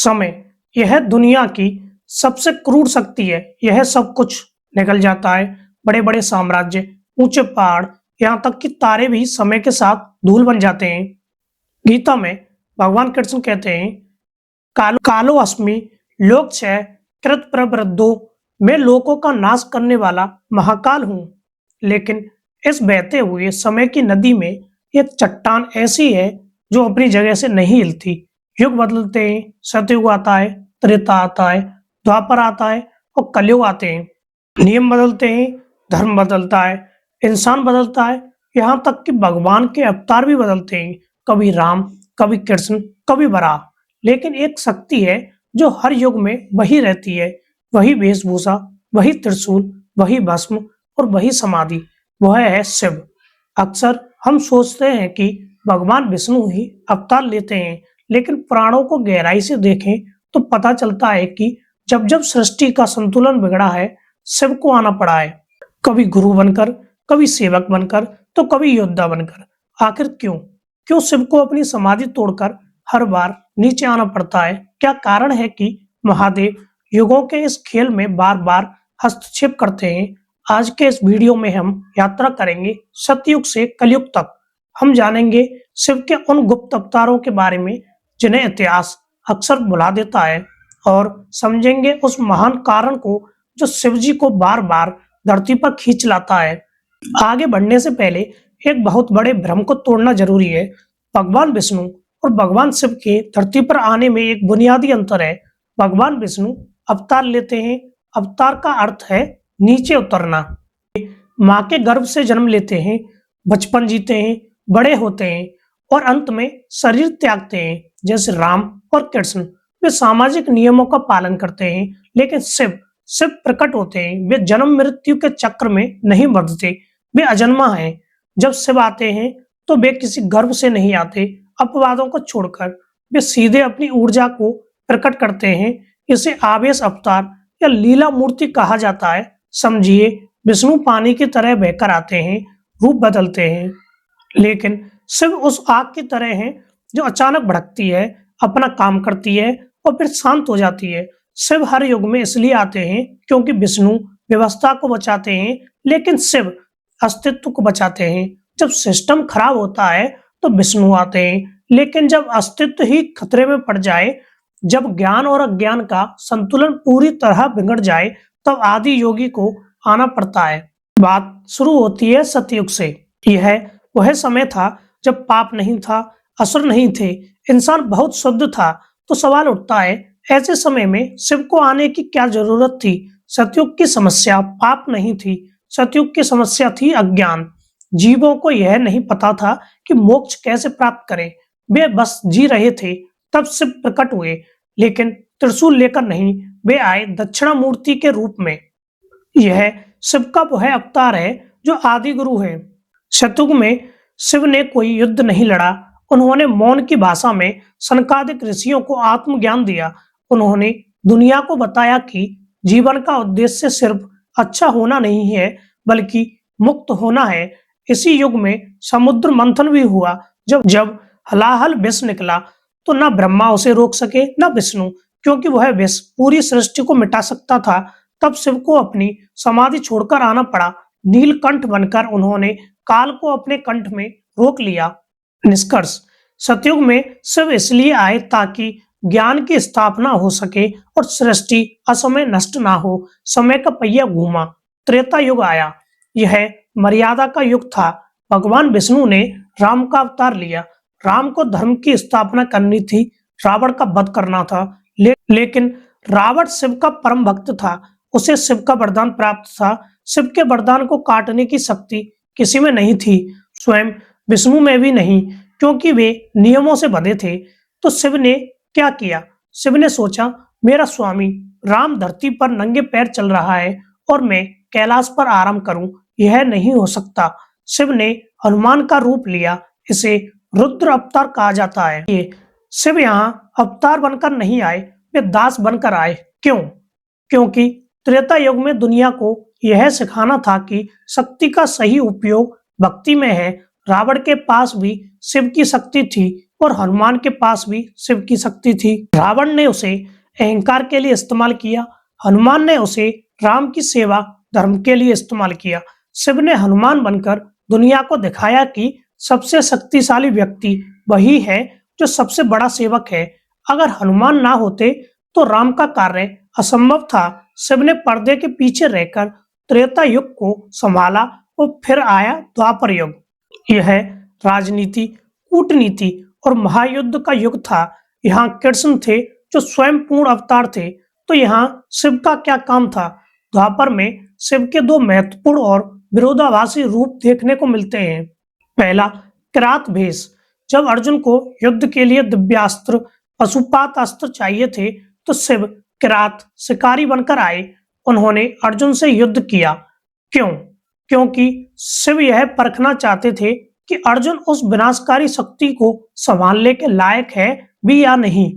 समय यह दुनिया की सबसे क्रूर शक्ति है। यह सब कुछ निकल जाता है। बड़े बड़े साम्राज्य, ऊंचे पहाड़, यहाँ तक कि तारे भी समय के साथ धूल बन जाते हैं। गीता में भगवान कृष्ण कहते हैं, कालो कालो अस्मि लोक क्षय कृत प्रवृद्धो, मैं लोकों का नाश करने वाला महाकाल हूँ। लेकिन इस बहते हुए समय की नदी में एक चट्टान ऐसी है जो अपनी जगह से नहीं हिलती। युग बदलते हैं, सतयुग आता है, त्रेता आता है, द्वापर आता है और कलयुग आते हैं। नियम बदलते हैं, धर्म बदलता है, इंसान बदलता है, यहाँ तक कि भगवान के अवतार भी बदलते हैं। कभी राम, कभी कृष्ण, कभी वराह। लेकिन एक शक्ति है जो हर युग में वही रहती है। वही वेशभूषा, वही त्रिशूल, वही भस्म और वही समाधि। वह है शिव। अक्सर हम सोचते हैं कि भगवान विष्णु ही अवतार लेते हैं, लेकिन पुराणों को गहराई से देखें तो पता चलता है कि जब जब सृष्टि का संतुलन बिगड़ा है, शिव को आना पड़ा है। कभी गुरु बनकर, कभी सेवक बनकर, तो कभी योद्धा बनकर। आखिर क्यों क्यों शिव को अपनी समाधि तोड़कर हर बार नीचे आना पड़ता है? क्या कारण है कि महादेव युगों के इस खेल में बार बार हस्तक्षेप करते हैं? आज के इस वीडियो में हम यात्रा करेंगे सतयुग से कलयुग तक। हम जानेंगे शिव के उन गुप्त अवतारों के बारे में जिन्हें इतिहास अक्सर भुला देता है, और समझेंगे उस महान कारण को जो शिव जी को बार बार धरती पर खींच लाता है। आगे बढ़ने से पहले एक बहुत बड़े भ्रम को तोड़ना जरूरी है। भगवान विष्णु और भगवान शिव के धरती पर आने में एक बुनियादी अंतर है। भगवान विष्णु अवतार लेते हैं। अवतार का अर्थ है नीचे उतरना। माँ के गर्भ से जन्म लेते हैं, बचपन जीते हैं, बड़े होते हैं और अंत में शरीर त्यागते हैं। जैसे राम और कृष्ण वे सामाजिक नियमों का पालन करते हैं, लेकिन शिव शिव प्रकट होते हैं। वे जन्म मृत्यु के चक्र में नहीं बंधते, वे अजन्मा हैं। जब शिव आते हैं तो वे किसी गर्भ से नहीं आते। अपवादों को छोड़कर वे सीधे अपनी ऊर्जा को प्रकट करते हैं। इसे आवेश अवतार या लीला मूर्ति कहा जाता है। समझिए, विष्णु पानी की तरह बहकर आते हैं, रूप बदलते हैं, लेकिन शिव उस आग की तरह हैं जो अचानक भड़कती है, अपना काम करती है और फिर शांत हो जाती है। शिव हर युग में इसलिए आते हैं क्योंकि विष्णु व्यवस्था को बचाते हैं, लेकिन शिव अस्तित्व को बचाते हैं। जब सिस्टम खराब होता है तो विष्णु आते हैं, लेकिन जब अस्तित्व ही खतरे में पड़ जाए, जब ज्ञान और अज्ञान का संतुलन पूरी तरह बिगड़ जाए, तब आदि योगी को आना पड़ता है। बात शुरू होती है सतयुग से। यह वह समय था जब पाप नहीं था, असुर नहीं थे, इंसान बहुत शुद्ध था। तो सवाल उठता है, ऐसे समय में शिव को आने की क्या जरूरत थी? सतयुग की समस्या पाप नहीं थी, सतयुग की समस्या थी अज्ञान। जीवों को यह नहीं पता था कि मोक्ष कैसे प्राप्त करें। वे बस जी रहे थे। तब शिव प्रकट हुए, लेकिन त्रिशूल लेकर नहीं, वे आए दक्षिणामूर्ति के रूप में। यह शिव का वह अवतार है जो आदि गुरु है। सतयुग में शिव ने कोई युद्ध नहीं लड़ा। उन्होंने मौन की भाषा में सनकादिक ऋषियों को आत्मज्ञान दिया। उन्होंने दुनिया को बताया कि जीवन का उद्देश्य सिर्फ अच्छा होना नहीं है, बल्कि मुक्त होना है। इसी युग में समुद्र मंथन भी हुआ। जब जब हलाहल विष निकला तो न ब्रह्मा उसे रोक सके, न विष्णु, क्योंकि वह विष पूरी सृष्टि को मिटा सकता था। तब शिव को अपनी समाधि छोड़कर आना पड़ा। नीलकंठ बनकर उन्होंने काल को अपने कंठ में रोक लिया। निष्कर्ष, सतयुग में शिव इसलिए आए ताकि ज्ञान की स्थापना हो सके और सृष्टि असमय नष्ट ना हो। समय का पहिया घूमा, त्रेता युग आया। यह मर्यादा का युग था। भगवान विष्णु ने राम का अवतार लिया। राम को धर्म की स्थापना करनी थी, रावण का वध करना था। लेकिन रावण शिव का परम भक्त था। उसे शिव का वरदान प्राप्त था। शिव के वरदान को काटने की शक्ति किसी में नहीं थी, स्वयं विष्णु में भी नहीं, क्योंकि वे नियमों से बंधे थे। तो शिव ने क्या किया? शिव ने सोचा, मेरा स्वामी राम धरती पर नंगे पैर चल रहा है और मैं कैलाश पर आराम करूं, यह नहीं हो सकता। शिव ने हनुमान का रूप लिया। इसे रुद्र अवतार कहा जाता है। ये शिव यहाँ अवतार बनकर नहीं आए, वे दास बनकर आए। क्यों? क्योंकि त्रेता युग में दुनिया को यह सिखाना था कि शक्ति का सही उपयोग भक्ति में है। रावण के पास भी शिव की शक्ति थी, और हनुमान के पास भी शिव की शक्ति थी। रावण ने उसे अहंकार के लिए इस्तेमाल किया, हनुमान ने उसे राम की सेवा धर्म के लिए इस्तेमाल किया। शिव ने हनुमान बनकर दुनिया को दिखाया कि सबसे शक्तिशाली व्यक्ति वही है जो सबसे बड़ा सेवक है। अगर हनुमान ना होते तो राम का कार्य असंभव था। शिव ने पर्दे के पीछे रहकर त्रेता युग को संभाला और फिर आया द्वापर युग। यह राजनीति, कूटनीति और महायुद्ध का युग था। यहाँ कृष्ण थे जो स्वयं पूर्ण अवतार थे, तो यहाँ शिव का क्या काम था? द्वापर में शिव के दो महत्वपूर्ण और विरोधाभासी रूप देखने को मिलते हैं। पहला, किरात भेष। जब अर्जुन को युद्ध के लिए दिव्यास्त्र पशुपात अस्त्र चाहिए थे तो शिव किरात शिकारी बनकर आए। उन्होंने अर्जुन से युद्ध किया। क्यों? क्योंकि शिव यह परखना चाहते थे कि अर्जुन उस विनाशकारी शक्ति को संभालने के लायक है भी या नहीं।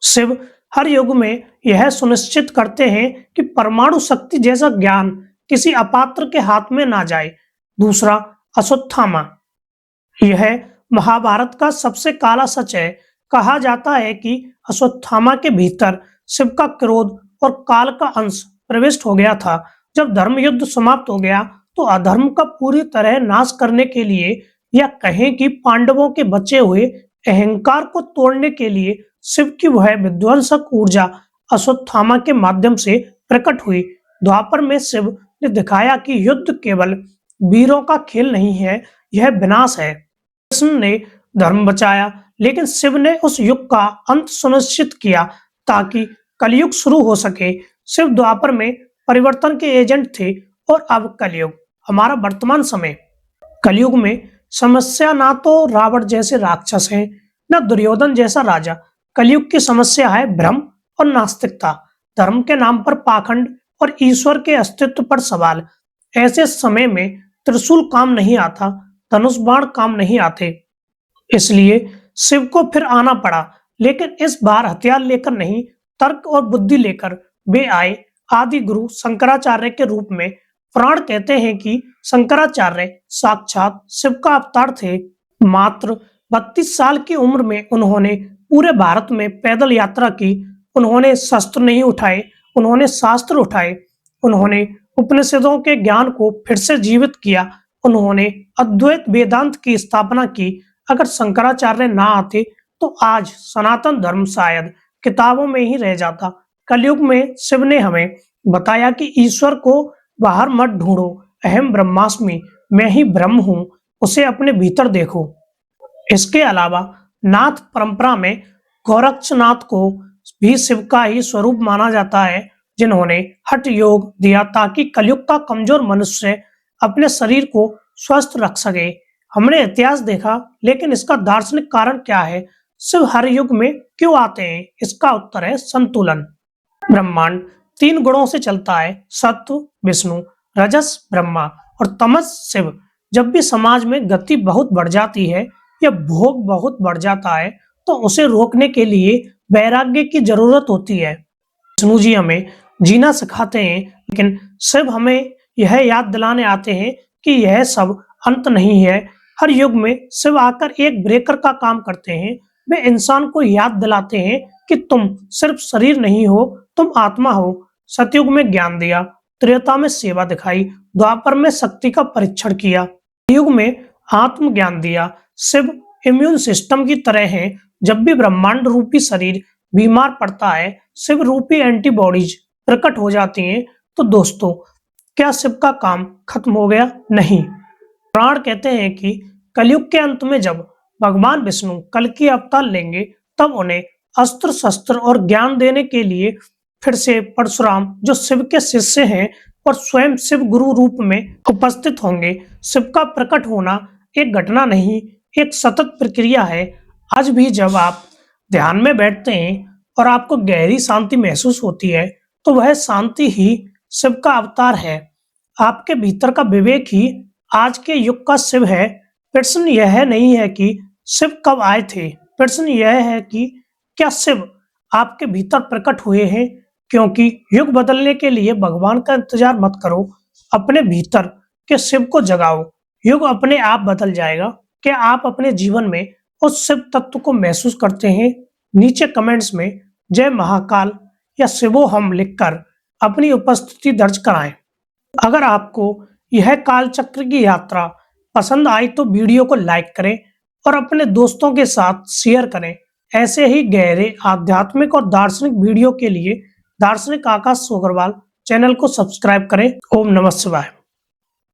शिव हर युग में यह सुनिश्चित करते हैं कि परमाणु शक्ति जैसा ज्ञान किसी अपात्र के हाथ में ना जाए। दूसरा, अश्वत्थामा। यह महाभारत का सबसे काला सच है। कहा जाता है कि अश्वत्थामा के भीतर शिव का क्रोध और काल का अंश प्रविष्ट हो गया था। जब धर्म युद्ध समाप्त हो गया तो अधर्म का पूरी तरह नाश करने के लिए, या कहें कि पांडवों के बचे हुए अहंकार को तोड़ने के लिए, शिव की वह विध्वंसक ऊर्जा अश्वत्थामा के माध्यम से प्रकट हुई। द्वापर में शिव ने दिखाया कि युद्ध केवल वीरों का खेल नहीं है, यह विनाश है। कृष्ण ने धर्म बचाया, लेकिन शिव ने उस युग का अंत सुनिश्चित किया ताकि कलयुग शुरू हो सके। शिव द्वापर में परिवर्तन के एजेंट थे और अब कलयुग, हमारा वर्तमान समय। कलयुग में समस्या ना तो रावण जैसे राक्षस हैं, न दुर्योधन जैसा राजा। कलयुग की समस्या है भ्रम और नास्तिकता, धर्म के नाम पर पाखंड और ईश्वर के अस्तित्व पर सवाल। ऐसे समय में त्रिशूल काम नहीं आता, धनुष बाण काम नहीं आते। इसलिए शिव को फिर आना पड़ा, लेकिन इस बार हथियार लेकर नहीं, तर्क और बुद्धि लेकर वे आए आदि गुरु शंकराचार्य के रूप में। पुराण कहते हैं कि शंकराचार्य साक्षात शिव का अवतार थे। मात्र 32 साल की उम्र में उन्होंने पूरे भारत में पैदल यात्रा की। उन्होंने शस्त्र नहीं उठाए, उन्होंने शास्त्र उठाए। उन्होंने उपनिषदों के ज्ञान को फिर से जीवित किया। उन्होंने अद्वैत वेदांत की स्थापना की। अगर शंकराचार्य ना आते तो आज सनातन धर्म शायद किताबों में ही रह जाता। कलयुग में शिव ने हमें बताया कि ईश्वर को बाहर मत ढूंढो, अहम ब्रह्मास्मि, मैं ही ब्रह्म हूं, उसे अपने भीतर देखो। इसके अलावा नाथ परंपरा में गोरक्षनाथ को भी शिव का ही स्वरूप माना जाता है, जिन्होंने हठ योग दिया ताकि कलयुग का कमजोर मनुष्य अपने शरीर को स्वस्थ रख सके। हमने इतिहास देखा, लेकिन इसका दार्शनिक कारण क्या है? शिव हर युग में क्यों आते हैं? इसका उत्तर है संतुलन। ब्रह्मांड 3 गुणों से चलता है, सत्व विष्णु, रजस ब्रह्मा और तमस शिव। जब भी समाज में गति बहुत बढ़ जाती है या भोग बहुत बढ़ जाता है तो उसे रोकने के लिए वैराग्य की जरूरत होती है। विष्णु जी हमें जीना सिखाते हैं, लेकिन शिव हमें यह याद दिलाने आते हैं कि यह सब अंत नहीं है। हर युग में शिव आकर एक ब्रेकर का काम करते हैं। वे इंसान को याद दिलाते हैं कि तुम सिर्फ शरीर नहीं हो, तुम आत्मा हो। सतयुग में ज्ञान दिया, त्रेता में सेवा दिखाई, द्वापर में शक्ति का परीक्षण किया, युग में आत्म ज्ञान दिया। शिव इम्यून सिस्टम की तरह हैं। जब भी ब्रह्मांड रूपी शरीर बीमार पड़ता है, शिव रूपी एंटीबॉडीज प्रकट हो जाती हैं। तो दोस्तों, क्या शिव का काम खत्म हो गया? नहीं। पुराण कहते हैं कि कलयुग के अंत में जब भगवान विष्णु कल की अवतार लेंगे, तब उन्हें अस्त्र शस्त्र और ज्ञान देने के लिए फिर से परशुराम, जो शिव के शिष्य हैं और स्वयं शिव गुरु रूप में उपस्थित होंगे। शिव का प्रकट होना एक घटना नहीं, एक सतत प्रक्रिया है। आज भी जब आप ध्यान में बैठते हैं और आपको गहरी शांति महसूस होती है, तो वह शांति ही शिव का अवतार है। आपके भीतर का विवेक ही आज के युग का शिव है। प्रश्न यह नहीं है कि शिव कब आए थे, प्रश्न यह है कि क्या शिव आपके भीतर प्रकट हुए हैं? क्योंकि युग बदलने के लिए भगवान का इंतजार मत करो, अपने भीतर के शिव को जगाओ। युग अपने आप बदल जाएगा। क्या आप अपने जीवन में उस शिव तत्व को महसूस करते हैं, नीचे कमेंट्स में जय महाकाल या शिवोहम लिखकर अपनी उपस्थिति दर्ज कराएं। अगर आपको यह काल चक्र की यात्रा पसंद आई तो वीडियो को लाइक करें और अपने दोस्तों के साथ शेयर करें। ऐसे ही गहरे आध्यात्मिक और दार्शनिक वीडियो के लिए दार्शनिक आकाश सोगरवाल चैनल को सब्सक्राइब करें। ओम नमः शिवाय।